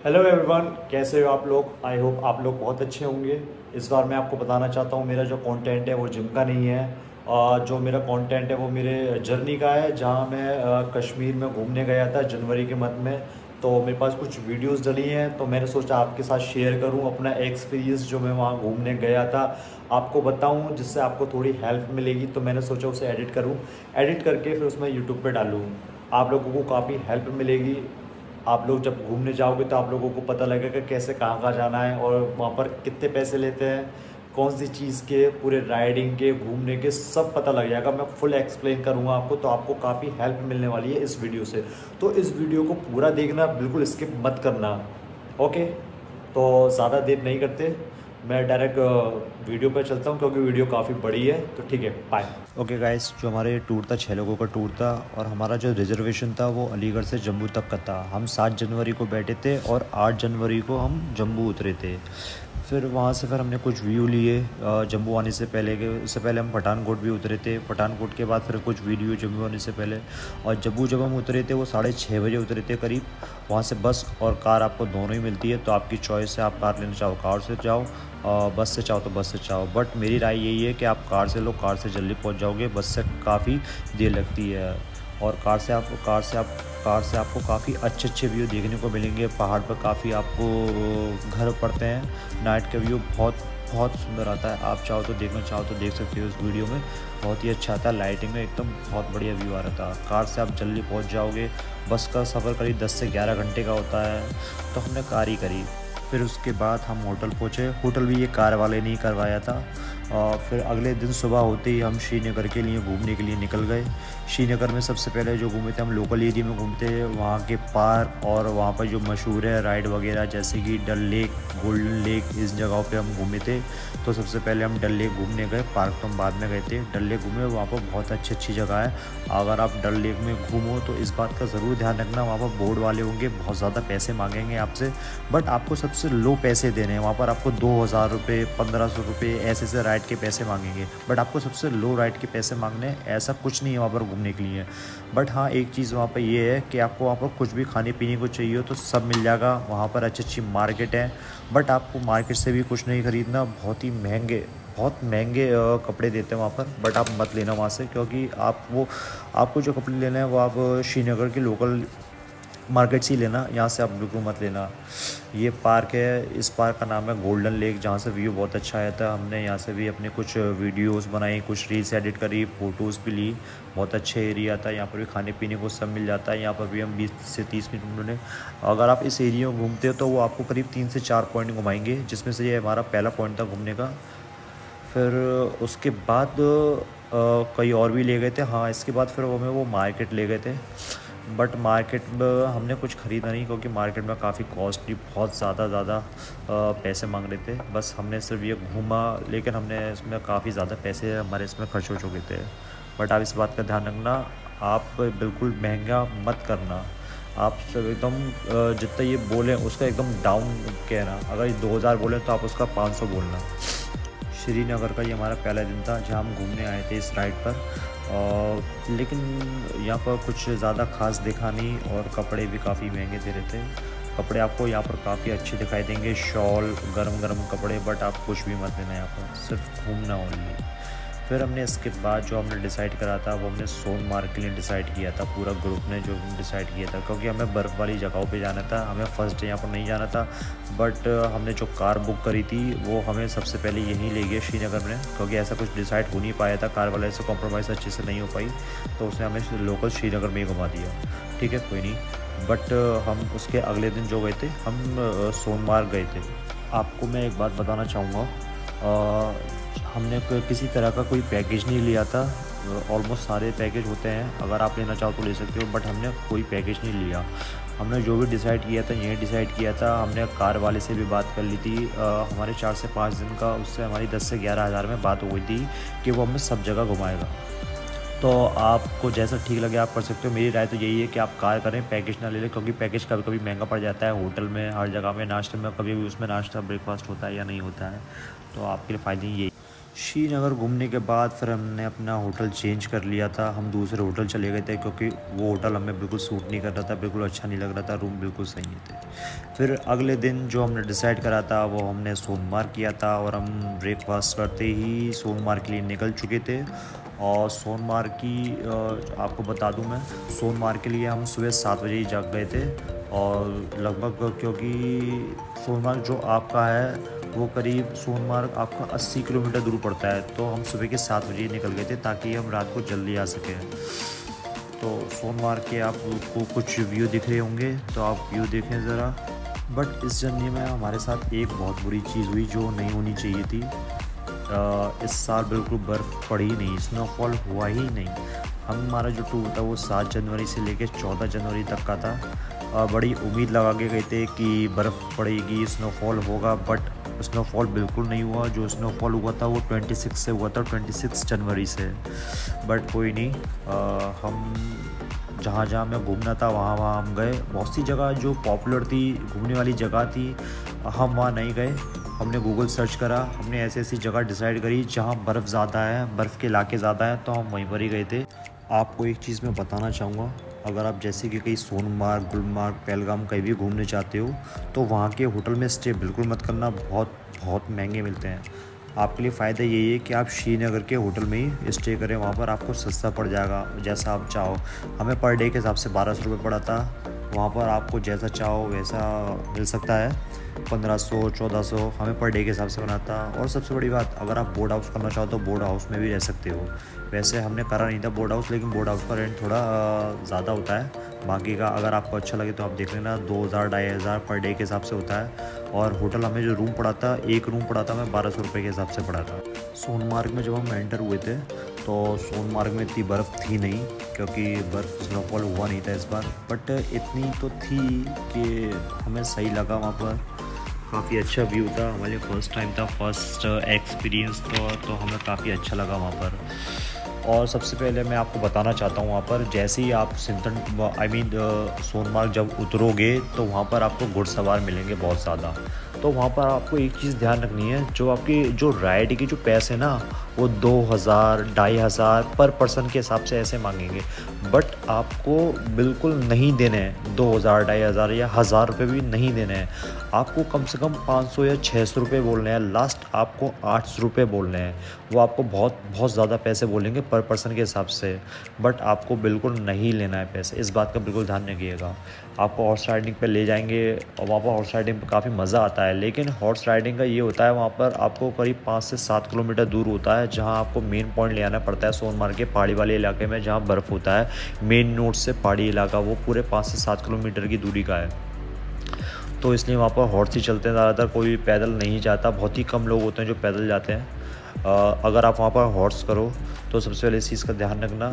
Hello everyone, कैसे हो आप लोग। आई होप आप लोग बहुत अच्छे होंगे। इस बार मैं आपको बताना चाहता हूँ मेरा जो कंटेंट है वो जिम का नहीं है। जो मेरा कंटेंट है वो मेरे जर्नी का है, जहाँ मैं कश्मीर में घूमने गया था जनवरी के मंथ में। तो मेरे पास कुछ वीडियोस डली हैं, तो मैंने सोचा आपके साथ शेयर करूँ अपना एक्सपीरियंस जो मैं वहाँ घूमने गया था, आपको बताऊँ, जिससे आपको थोड़ी हेल्प मिलेगी। तो मैंने सोचा उसे एडिट करूँ, एडिट करके फिर उसमें यूट्यूब पे डालूँ। आप लोगों को काफ़ी हेल्प मिलेगी। आप लोग जब घूमने जाओगे तो आप लोगों को पता लगेगा कैसे कहाँ कहाँ जाना है और वहाँ पर कितने पैसे लेते हैं, कौन सी चीज़ के, पूरे राइडिंग के, घूमने के, सब पता लग जाएगा। मैं फुल एक्सप्लेन करूँगा आपको, तो आपको काफ़ी हेल्प मिलने वाली है इस वीडियो से। तो इस वीडियो को पूरा देखना, बिल्कुल स्किप मत करना। ओके, तो ज़्यादा देर नहीं करते, मैं डायरेक्ट वीडियो पर चलता हूँ क्योंकि वीडियो काफ़ी बड़ी है। तो ठीक है, बाय। ओके गाइस, जो हमारे टूर था 6 लोगों का टूर था और हमारा जो रिजर्वेशन था वो अलीगढ़ से जम्मू तक का था। हम 7 जनवरी को बैठे थे और 8 जनवरी को हम जम्मू उतरे थे। फिर वहाँ से हमने कुछ व्यू लिए। जम्मू आने से पहले इससे पहले हम पठानकोट भी उतरे थे। पठानकोट के बाद फिर कुछ वीडियो जम्मू आने से पहले। और जम्मू जब हम उतरे थे वो 6:30 बजे उतरे थे करीब। वहाँ से बस और कार आपको दोनों ही मिलती है, तो आपकी चॉइस है, आप कार लेना चाहो कार से जाओ, बस से चाहो तो बस से चाहो। बट मेरी राय यही है कि आप कार से लो, कार से जल्दी पहुँच जाओगे, बस से काफ़ी देर लगती है। और कार से आपको काफ़ी अच्छे व्यू देखने को मिलेंगे। पहाड़ पर काफ़ी आपको घर पड़ते हैं। नाइट का व्यू बहुत बहुत सुंदर आता है। आप चाहो तो देखना चाहो तो देख सकते हो। इस वीडियो में बहुत ही अच्छा आता है, लाइटिंग में एकदम बहुत बढ़िया व्यू आ रहा था। कार से आप जल्दी पहुंच जाओगे। बस का सफ़र करीब 10 से 11 घंटे का होता है, तो हमने कार ही करी। फिर उसके बाद हम होटल पहुँचे। होटल भी ये कार वाले ने ही करवाया था। और फिर अगले दिन सुबह होते ही हम श्रीनगर के लिए घूमने के लिए निकल गए। श्रीनगर में सबसे पहले जो घूमे थे हम लोकल एरिया में घूमते हैं, वहाँ के पार्क और वहाँ पर जो मशहूर है राइड वगैरह, जैसे कि डल लेक, गोल्डन लेक, इस जगहों पे हम घूमे थे। तो सबसे पहले हम डल लेक घूमने गए, पार्क तो हम बाद में गए थे। डल लेक घूमे, वहाँ पर बहुत अच्छी जगह है। अगर आप डल लेक में घूमो तो इस बात का ज़रूर ध्यान रखना, वहाँ पर बोर्ड वाले होंगे, बहुत ज़्यादा पैसे मांगेंगे आपसे, बट आपको सबसे लो पैसे देने हैं। वहाँ पर आपको 2000 रुपये, 1500 रुपये ऐसे राइड के पैसे मांगेंगे, बट आपको सबसे लो राइड के पैसे मांगने हैं। ऐसा कुछ नहीं है वहाँ पर घूमने के लिए। बट हाँ, एक चीज़ वहाँ पर ये है कि आपको वहाँ पर कुछ भी खाने पीने को चाहिए हो तो सब मिल जाएगा। वहाँ पर अच्छी मार्केट है, बट आपको मार्केट से भी कुछ नहीं ख़रीदना। बहुत महंगे कपड़े देते हैं वहाँ पर, बट आप मत लेना वहाँ से, क्योंकि आपको जो कपड़े लेना है वो आप श्रीनगर के लोकल मार्केट से ही लेना, यहाँ से आप बिल्कुल मत लेना। ये पार्क है, इस पार्क का नाम है गोल्डन लेक, जहाँ से व्यू बहुत अच्छा आया था। हमने यहाँ से भी अपने कुछ वीडियोस बनाई, कुछ रील्स एडिट करी, फ़ोटोज़ भी ली। बहुत अच्छा एरिया था, यहाँ पर भी खाने पीने को सब मिल जाता है। यहाँ पर भी हम 20 से 30 मिनट में, अगर आप इस एरिया में घूमते हो तो वो आपको करीब 3 से 4 पॉइंट घुमाएंगे, जिसमें से ये हमारा पहला पॉइंट था घूमने का। फिर उसके बाद कई और भी ले गए थे। हाँ, इसके बाद फिर हमें वो मार्केट ले गए थे, बट मार्केट में हमने कुछ ख़रीदा नहीं, क्योंकि मार्केट में काफ़ी कॉस्टली, बहुत ज़्यादा पैसे मांग रहे थे। बस हमने सिर्फ ये घूमा, लेकिन हमने इसमें काफ़ी ज़्यादा पैसे हमारे इसमें खर्च हो चुके थे। बट आप इस बात का ध्यान रखना, आप बिल्कुल महंगा मत करना। आप सब एकदम जितना ये बोलें उसका एकदम डाउन कहना। अगर ये 2000 बोलें तो आप उसका 500 बोलना। श्रीनगर का ये हमारा पहला दिन था जहाँ हम घूमने आए थे इस राइड पर। लेकिन यहाँ पर कुछ ज़्यादा खास दिखा नहीं, और कपड़े भी काफ़ी महंगे दे रहे थे। कपड़े आपको यहाँ पर काफ़ी अच्छे दिखाई देंगे, शॉल, गरम कपड़े, बट आप कुछ भी मत लेना यहाँ पर, सिर्फ घूमना ओनली। फिर हमने इसके बाद जो हमने डिसाइड करा था वो हमने सोनमार्ग के लिए डिसाइड किया था, पूरा ग्रुप ने जो डिसाइड किया था, क्योंकि हमें बर्फ़ वाली जगहों पे जाना था। हमें फर्स्ट डे यहाँ पर नहीं जाना था, बट हमने जो कार बुक करी थी वो हमें सबसे पहले यहीं ले गया श्रीनगर में, क्योंकि ऐसा कुछ डिसाइड हो नहीं पाया था, कार वाले से कॉम्प्रोमाइज़ अच्छे से नहीं हो पाई, तो उसने हमें लोकल श्रीनगर में ही घुमा दिया। ठीक है, कोई नहीं। बट हम उसके अगले दिन जो गए थे, हम सोनमार्ग गए थे। आपको मैं एक बात बताना चाहूँगा, हमने किसी तरह का कोई पैकेज नहीं लिया था। ऑलमोस्ट सारे पैकेज होते हैं, अगर आप लेना चाहो तो ले सकते हो, बट हमने कोई पैकेज नहीं लिया। हमने जो भी डिसाइड किया था यही डिसाइड किया था। हमने कार वाले से भी बात कर ली थी, हमारे 4 से 5 दिन का, उससे हमारी 10 से 11 हज़ार में बात हो गई थी कि वो हमें सब जगह घुमाएगा। तो आपको जैसा ठीक लगे आप कर सकते हो। मेरी राय तो यही है कि आप कार करें, पैकेज ना ले लें, क्योंकि पैकेज कभी कभी महंगा पड़ जाता है। होटल में, हर जगह में, नाश्ते में, कभी भी उसमें नाश्ता ब्रेकफास्ट होता है या नहीं होता है, तो आपके लिए फ़ायदे यही। श्रीनगर घूमने के बाद फिर हमने अपना होटल चेंज कर लिया था। हम दूसरे होटल चले गए थे क्योंकि वो होटल हमें बिल्कुल सूट नहीं कर रहा था, बिल्कुल अच्छा नहीं लग रहा था, रूम बिल्कुल सही नहीं थे। फिर अगले दिन जो हमने डिसाइड करा था वो हमने सोनमार्ग किया था और हम ब्रेकफास्ट करते ही सोनमार्ग के लिए निकल चुके थे। और सोनमार्ग की आपको बता दूं मैं, सोनमार्ग के लिए हम सुबह 7 बजे ही जाग गए थे। और लगभग क्योंकि सोनमार्ग जो आपका है वो करीब सोनमार्ग आपका 80 किलोमीटर दूर पड़ता है, तो हम सुबह के 7 बजे निकल गए थे ताकि हम रात को जल्दी आ सकें। तो सोनमार्ग के आपको कुछ व्यू दिख रहे होंगे, तो आप व्यू देखें ज़रा। बट इस जर्नी में हमारे साथ एक बहुत बुरी चीज़ हुई जो नहीं होनी चाहिए थी। इस साल बिल्कुल बर्फ़ पड़ी ही नहीं, स्नोफॉल हुआ ही नहीं। हमारा जो टूर था वो 7 जनवरी से लेकर 14 जनवरी तक का था। बड़ी उम्मीद लगा के गए थे कि बर्फ़ पड़ेगी, स्नोफॉल होगा, बट स्नोफॉल बिल्कुल नहीं हुआ। जो स्नोफॉल हुआ था वो 26 से हुआ था, 26 जनवरी से। बट कोई नहीं, हम जहाँ जहाँ हमें घूमना था वहाँ हम गए। बहुत सी जगह जो पॉपुलर थी, घूमने वाली जगह थी, हम वहाँ नहीं गए। हमने गूगल सर्च करा, हमने ऐसी ऐसी जगह डिसाइड करी जहाँ बर्फ़ ज़्यादा है, बर्फ़ के इलाके ज़्यादा हैं, तो हम वहीं पर ही गए थे। आपको एक चीज़ मैं बताना चाहूँगा, अगर आप जैसे कि कहीं सोनमार्ग, गुलमार्ग, पहलगाम कहीं भी घूमने चाहते हो तो वहाँ के होटल में स्टे बिल्कुल मत करना, बहुत बहुत महंगे मिलते हैं। आपके लिए फ़ायदा यही है कि आप श्रीनगर के होटल में ही स्टे करें, वहाँ पर आपको सस्ता पड़ जाएगा जैसा आप चाहो। हमें पर डे के हिसाब से 1200 रुपये पड़ा था। वहाँ पर आपको जैसा चाहो वैसा मिल सकता है, 1500, 1400 हमें पर डे के हिसाब से बना था। और सबसे बड़ी बात, अगर आप बोर्ड हाउस करना चाहो तो बोर्ड हाउस में भी रह सकते हो। वैसे हमने करा नहीं था बोर्ड हाउस, लेकिन बोर्ड हाउस का रेंट थोड़ा ज़्यादा होता है। बाकी का अगर आपको अच्छा लगे तो आप देख लेना, 2000, 2500 पर डे के हिसाब से होता है। और होटल हमें जो रूम पड़ा था, एक रूम पड़ा था हमें 1200 रुपये के हिसाब से पड़ा था। सोनमार्ग में जब हम एंटर हुए थे तो सोनमार्ग में इतनी बर्फ़ थी नहीं, क्योंकि बर्फ़ स्नोफॉल हुआ नहीं था इस बार, बट इतनी तो थी कि हमें सही लगा। वहाँ पर काफ़ी अच्छा व्यू था, हमारे लिए फ़र्स्ट टाइम था, फर्स्ट एक्सपीरियंस तो हमें काफ़ी अच्छा लगा वहाँ पर। और सबसे पहले मैं आपको बताना चाहता हूँ, वहाँ पर जैसे ही आप सोनमार्ग जब उतरोगे तो वहाँ पर आपको घुड़सवार मिलेंगे बहुत ज़्यादा। तो वहाँ पर आपको एक चीज़ ध्यान रखनी है, जो आपकी जो राइड की जो पैसे ना वो 2000, 2500 पर पर्सन के हिसाब से ऐसे मांगेंगे। बट आपको बिल्कुल नहीं देने हैं 2000, 2500 या 1000 रुपये भी नहीं देने हैं। आपको कम से कम 500 या 600 रुपये बोलने हैं, लास्ट आपको 800 रुपये बोलने हैं। वो आपको बहुत बहुत ज़्यादा पैसे बोलेंगे पर पर्सन के हिसाब से, बट आपको बिल्कुल नहीं लेना है पैसे, इस बात का बिल्कुल ध्यान रखिएगा। आपको हॉर्स राइडिंग पे ले जाएंगे और वहाँ पर हॉर्स राइडिंग पे काफ़ी मज़ा आता है, लेकिन हॉर्स राइडिंग का ये होता है वहाँ पर आपको करीब 5 से 7 किलोमीटर दूर होता है, जहाँ आपको मेन पॉइंट ले आना पड़ता है सोनमार्ग के पहाड़ी वाले इलाके में, जहाँ बर्फ़ होता है। मेन नोड से पहाड़ी इलाका वो पूरे 5 से 7 किलोमीटर की दूरी का है, तो इसलिए वहाँ पर हॉर्स ही चलते हैं ज़्यादातर, कोई पैदल नहीं जाता। बहुत ही कम लोग होते हैं जो पैदल जाते हैं। अगर आप वहाँ पर हॉर्स करो तो सबसे पहले इस चीज़ का ध्यान रखना,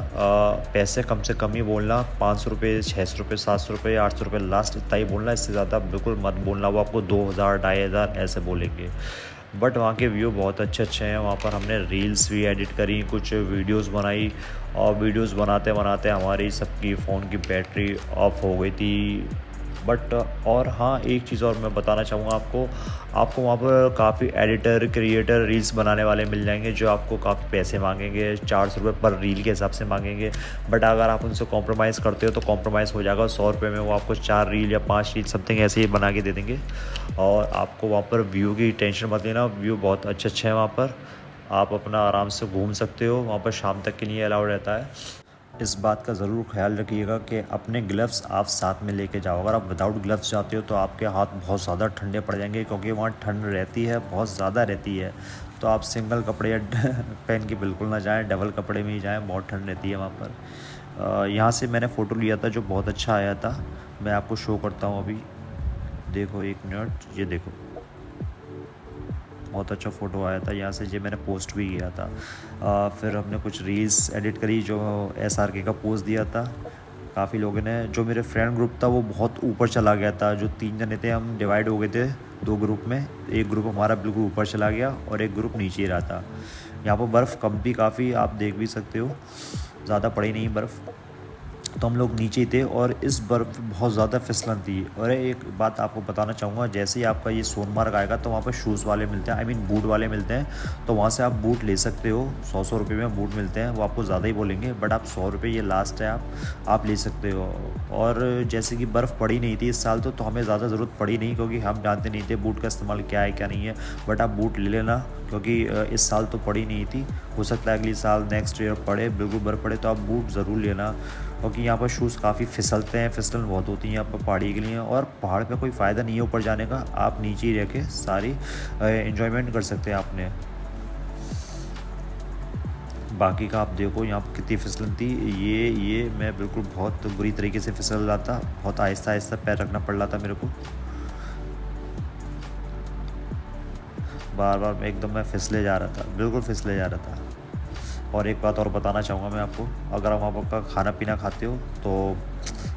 पैसे कम से कम ही बोलना, 500 रुपये, 600 रुपये, 700 रुपये, 800 रुपये लास्ट इतना ही बोलना, इससे ज़्यादा बिल्कुल मत बोलना। वो आपको 2000, 2500 ऐसे बोलेंगे। बट वहाँ के व्यू बहुत अच्छे अच्छे हैं। वहाँ पर हमने रील्स भी एडिट करी, कुछ वीडियोस बनाई, और वीडियोस बनाते बनाते हमारी सबकी फ़ोन की बैटरी ऑफ हो गई थी। बट और हाँ, एक चीज़ और मैं बताना चाहूँगा आपको वहाँ पर काफ़ी एडिटर, क्रिएटर, रील्स बनाने वाले मिल जाएंगे जो आपको काफ़ी पैसे मांगेंगे, 400 रुपये पर रील के हिसाब से मांगेंगे। बट अगर आप उनसे कॉम्प्रोमाइज़ करते हो तो कॉम्प्रोमाइज़ हो जाएगा, 100 रुपये में वो आपको 4 रील या 5 रील समथिंग ऐसे ही बना के दे देंगे। और आपको वहाँ पर व्यू की टेंशन मत लेना, व्यू बहुत अच्छे अच्छे हैं वहाँ पर, आप अपना आराम से घूम सकते हो। वहाँ पर शाम तक के लिए अलाउड रहता है। इस बात का ज़रूर ख्याल रखिएगा कि अपने ग्लव्स आप साथ में लेके जाओ। अगर आप विदाउट ग्लव्स जाते हो तो आपके हाथ बहुत ज़्यादा ठंडे पड़ जाएंगे, क्योंकि वहाँ ठंड रहती है, बहुत ज़्यादा रहती है। तो आप सिंगल कपड़े पहन के बिल्कुल ना जाएं, डबल कपड़े में ही जाएं, बहुत ठंड रहती है वहाँ पर। यहाँ से मैंने फ़ोटो लिया था जो बहुत अच्छा आया था, मैं आपको शो करता हूँ अभी। देखो 1 मिनट, ये देखो बहुत अच्छा फ़ोटो आया था यहाँ से, ये मैंने पोस्ट भी किया था। फिर हमने कुछ रील्स एडिट करी जो SRK का पोस्ट दिया था। काफ़ी लोगों ने, जो मेरे फ्रेंड ग्रुप था वो बहुत ऊपर चला गया था, जो 3 जने थे हम डिवाइड हो गए थे 2 ग्रुप में। एक ग्रुप हमारा बिल्कुल ऊपर चला गया और एक ग्रुप नीचे ही रहा था। यहाँ पर बर्फ़ कम भी काफ़ी, आप देख भी सकते हो, ज़्यादा पड़ी नहीं बर्फ़। तो हम लोग नीचे ही थे और इस बर्फ़ बहुत ज़्यादा फिसलन थी। और एक बात आपको बताना चाहूँगा, जैसे ही आपका ये सोनमार्ग आएगा तो वहाँ पर शूज़ वाले मिलते हैं, आई मीन बूट वाले मिलते हैं, तो वहाँ से आप बूट ले सकते हो। 100 रुपये में बूट मिलते हैं, वो आपको ज़्यादा ही बोलेंगे, बट आप 100 रुपये ये लास्ट है, आप ले सकते हो। और जैसे कि बर्फ़ पड़ी नहीं थी इस साल तो हमें ज़्यादा ज़रूरत पड़ी नहीं, क्योंकि हम जानते नहीं थे बूट का इस्तेमाल क्या है क्या नहीं है। बट आप बूट ले लेना, क्योंकि इस साल तो पड़ी नहीं थी, हो सकता है अगली साल नेक्स्ट ईयर पड़े, बिल्कुल बर्फ़ पड़े, तो आप बूट ज़रूर लेना, क्योंकि यहाँ पर शूज़ काफ़ी फिसलते हैं, फिसलन बहुत होती है यहाँ पर पहाड़ी के लिए। और पहाड़ पे कोई फ़ायदा नहीं है ऊपर जाने का, आप नीचे ही रह के सारी एंजॉयमेंट कर सकते हैं आपने। बाकी का आप देखो यहाँ पर कितनी फिसलन थी, ये मैं बिल्कुल बहुत बुरी तरीके से फिसल रहा था, बहुत आहिस्ता आहिस्ता पैर रखना पड़ रहा था मेरे को, बार बार एकदम मैं फिसले जा रहा था, बिल्कुल फिसले जा रहा था। और एक बात और बताना चाहूँगा मैं आपको, अगर आप वहाँ का खाना पीना खाते हो तो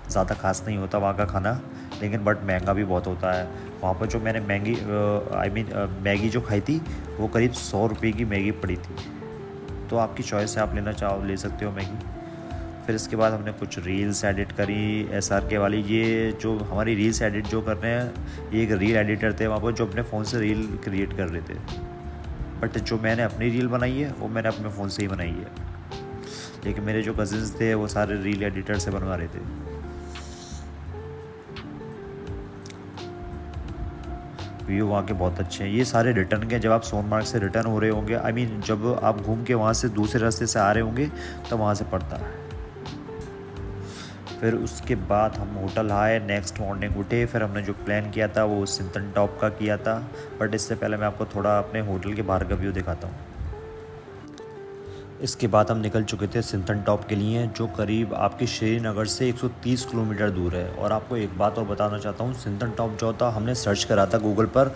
ज़्यादा खास नहीं होता वहाँ का खाना, लेकिन बट महंगा भी बहुत होता है। वहाँ पर जो मैंने मैगी जो खाई थी वो करीब 100 रुपये की मैगी पड़ी थी। तो आपकी चॉइस है, आप लेना चाहो ले सकते हो मैगी। फिर इसके बाद हमने कुछ रील्स एडिट करी SRK वाली। ये जो हमारी रील्स एडिट जो कर रहे हैं, ये एक रील एडिटर थे वहाँ पर जो अपने फ़ोन से रील क्रिएट कर रहे थे, बट जो मैंने अपनी रील बनाई है वो मैंने अपने फ़ोन से ही बनाई है, लेकिन मेरे जो कज़िन्स थे वो सारे रील एडिटर से बनवा रहे थे। व्यू वहाँ के बहुत अच्छे हैं। ये सारे रिटर्न के, जब आप सोनमार्ग से रिटर्न हो रहे होंगे, आई मीन जब आप घूम के वहाँ से दूसरे रास्ते से आ रहे होंगे तो वहाँ से पड़ता है। फिर उसके बाद हम होटल आए, नेक्स्ट मॉर्निंग उठे, फिर हमने जो प्लान किया था वो सिंथन टॉप का किया था। बट इससे पहले मैं आपको थोड़ा अपने होटल के बाहर का व्यू दिखाता हूँ। इसके बाद हम निकल चुके थे सिंथन टॉप के लिए, जो करीब आपके श्रीनगर से 130 किलोमीटर दूर है। और आपको एक बात और बताना चाहता हूँ, सिंथन टॉप जो होता, हमने सर्च करा था गूगल पर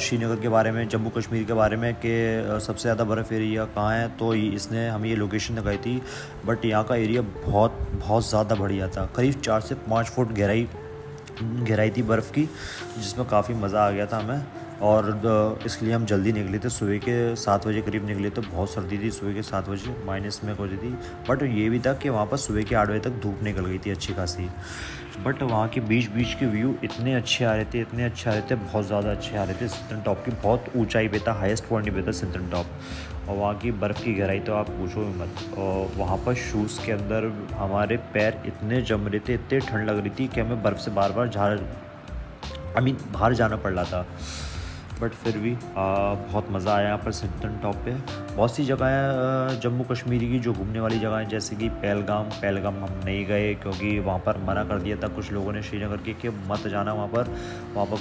श्रीनगर के बारे में, जम्मू कश्मीर के बारे में, कि सबसे ज़्यादा बर्फ़ एरिया कहाँ है, तो इसने हमें ये लोकेशन दिखाई थी। बट यहाँ का एरिया बहुत ज़्यादा बढ़िया था, करीब 4 से 5 फुट गहराई थी बर्फ़ की, जिसमें काफ़ी मज़ा आ गया था हमें। और इसलिए हम जल्दी निकले थे, सुबह के 7 बजे करीब निकले थे। बहुत सर्दी थी, सुबह के 7 बजे माइनस में हो रही थी। बट ये भी था कि वहाँ पर सुबह के 8 बजे तक धूप निकल गई थी अच्छी खासी। बट वहाँ के बीच के व्यू इतने अच्छे आ रहे थे, बहुत ज़्यादा अच्छे आ रहे थे। सिंथन टॉप की बहुत ऊंचाई पे था, हाईएस्ट पॉइंट पे था सिंथन टॉप। और वहाँ की बर्फ़ की गहराई तो आप पूछो ही मत। और वहाँ पर शूज़ के अंदर हमारे पैर इतने जम रहे थे, इतने ठंड लग रही थी कि हमें बर्फ़ से बार बाहर जाना पड़ रहा था। बट फिर भी बहुत मज़ा आया यहाँ पर सिंथन टॉप पे। बहुत सी जगह हैं जम्मू कश्मीर की जो घूमने वाली जगह हैं, जैसे कि पहलगाम हम नहीं गए, क्योंकि वहाँ पर मना कर दिया था कुछ लोगों ने श्रीनगर के कि मत जाना वहाँ पर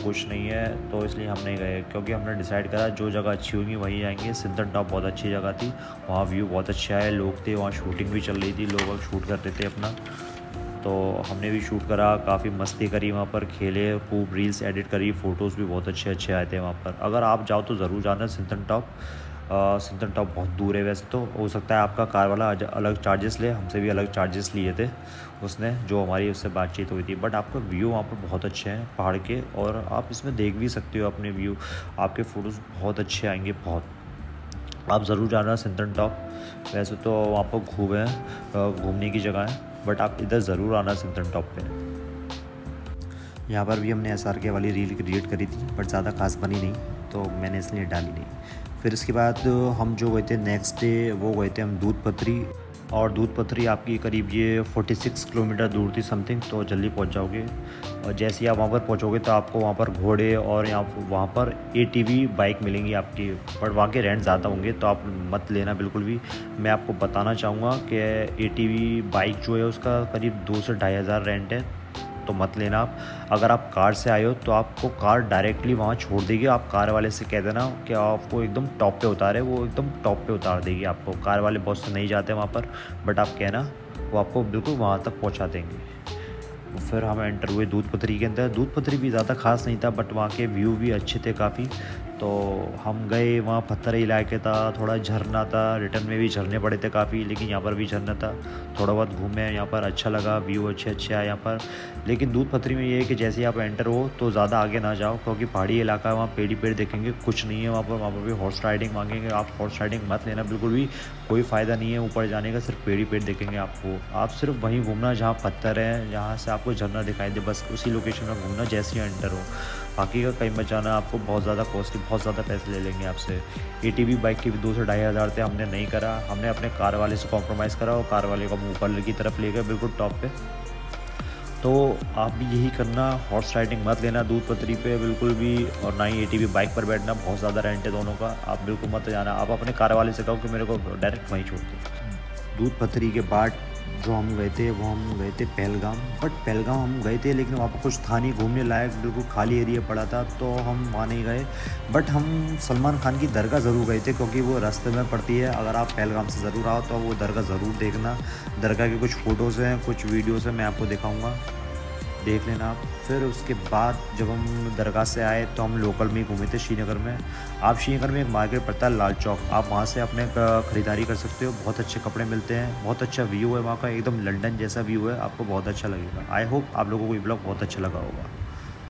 कुछ नहीं है, तो इसलिए हम नहीं गए। क्योंकि हमने डिसाइड करा जो जगह अच्छी होगी वहीं जाएंगे। सिंथन टॉप बहुत अच्छी जगह थी, वहाँ व्यू बहुत अच्छा है, लोग थे वहाँ, शूटिंग भी चल रही थी, लोग शूट कर रहे थे अपना, तो हमने भी शूट करा, काफ़ी मस्ती करी वहाँ पर, खेले खूब, रील्स एडिट करी, फ़ोटोज़ भी बहुत अच्छे आए थे वहाँ पर। अगर आप जाओ तो ज़रूर जाना सिंथन टॉप। सिंथन टॉप बहुत दूर है वैसे, तो हो सकता है आपका कार वाला अलग चार्जेस ले, हमसे भी अलग चार्जेस लिए थे उसने, जो हमारी उससे बातचीत हुई थी। बट आपका व्यू वहाँ पर बहुत अच्छे हैं पहाड़ के, और आप इसमें देख भी सकते हो अपने व्यू, आपके फ़ोटोज़ बहुत अच्छे आएंगे, बहुत। आप ज़रूर जाना सिंथन टॉप। वैसे तो वहाँ पर खूब है घूमने की जगह है, बट आप इधर ज़रूर आना सिंथन टॉप पे। यहाँ पर भी हमने SRK वाली रील क्रिएट करी थी, बट ज़्यादा खास बनी नहीं, तो मैंने इसलिए डाली नहीं। फिर इसके बाद हम जो गए थे नेक्स्ट डे, वो गए थे हम दूध पथरी। और दूध पथरी आपकी करीब ये 46 किलोमीटर दूर थी समथिंग, तो जल्दी पहुँच जाओगे। और जैसे ही आप वहाँ पर पहुँचोगे तो आपको वहाँ पर घोड़े और वहाँ पर ATV बाइक मिलेंगी आपकी, बट वहाँ के रेंट ज़्यादा होंगे, तो आप मत लेना बिल्कुल भी। मैं आपको बताना चाहूँगा कि ATV बाइक जो है उसका करीब 2 से 2,500 रेंट है, तो मत लेना आप। अगर आप कार से आए हो तो आपको कार डायरेक्टली वहाँ छोड़ देगी। आप कार वाले से कह देना कि आपको एकदम टॉप पे उतारे, वो एकदम टॉप पे उतार देगी आपको। कार वाले बहुत से नहीं जाते वहाँ पर, बट आप कहना, वो आपको बिल्कुल वहाँ तक पहुँचा देंगे। फिर हम एंटर हुए दूध पथरी के अंदर। दूध पथरी भी ज़्यादा खास नहीं था, बट वहाँ के व्यू भी अच्छे थे काफ़ी, तो हम गए वहाँ, पत्थर इलाके था, थोड़ा झरना था, रिटर्न में भी झरने पड़े थे काफ़ी, लेकिन यहाँ पर भी झरना था। थोड़ा बहुत घूमे यहाँ पर, अच्छा लगा, व्यू अच्छे आए यहाँ पर। लेकिन दूध पथरी में ये है कि जैसे ही आप एंटर हो तो ज़्यादा आगे ना जाओ, क्योंकि पहाड़ी इलाका है, वहाँ पेड़ ही पेड़ देखेंगे, कुछ नहीं है वहाँ पर भी हॉर्स राइडिंग मांगेंगे। आप हॉर्स राइडिंग मत लेना, बिल्कुल भी कोई फ़ायदा नहीं है ऊपर जाने का, सिर्फ पेड़ ही पेड़ देखेंगे आपको। आप सिर्फ वहीं घूमना जहाँ पत्थर है, जहाँ से आपको झरना दिखाई दे, बस उसी लोकेशन में घूमना जैसे ही एंटर हो। बाकी का कहीं बचाना आपको बहुत ज़्यादा कॉस्टली, बहुत ज़्यादा पैसे ले लेंगे आपसे। ATV बाइक की भी 2 से 2,500 थे, हमने नहीं करा, हमने अपने कार वाले से कॉम्प्रोमाइज़ करा और कार वाले को हम ऊपर की तरफ ले गए, बिल्कुल टॉप पे। तो आप भी यही करना, हॉर्स राइडिंग मत लेना दूध पथरी पे बिल्कुल भी, और ना ही ATV बाइक पर बैठना, बहुत ज़्यादा रेंट है दोनों का, आप बिल्कुल मत जाना। आप अपने कार वाले से कहो कि मेरे को डायरेक्ट वहीं छोड़ दो। दूध पथरी के बाद जो हम गए थे वो हम गए थे पहलगाम। बट पहलगाम हम गए थे लेकिन वहाँ पर कुछ था नहीं घूमने लायक, बिल्कुल खाली एरिया पड़ा था, तो हम वहाँ नहीं गए। बट हम सलमान खान की दरगाह ज़रूर गए थे, क्योंकि वो रास्ते में पड़ती है। अगर आप पहलगाम से ज़रूर आओ तो वो दरगाह ज़रूर देखना। दरगाह के कुछ फ़ोटोज़ हैं, कुछ वीडियोज़ हैं, मैं आपको दिखाऊँगा, देख लेना आप। फिर उसके बाद जब हम दरगाह से आए तो हम लोकल में ही घूमे थे श्रीनगर में। आप श्रीनगर में एक मार्केट पड़ता है लाल चौक, आप वहाँ से अपने ख़रीदारी कर सकते हो, बहुत अच्छे कपड़े मिलते हैं, बहुत अच्छा व्यू है वहाँ का, एकदम लंदन जैसा व्यू है, आपको बहुत अच्छा लगेगा। आई होप आप लोगों को ये ब्लॉग बहुत अच्छा लगा होगा।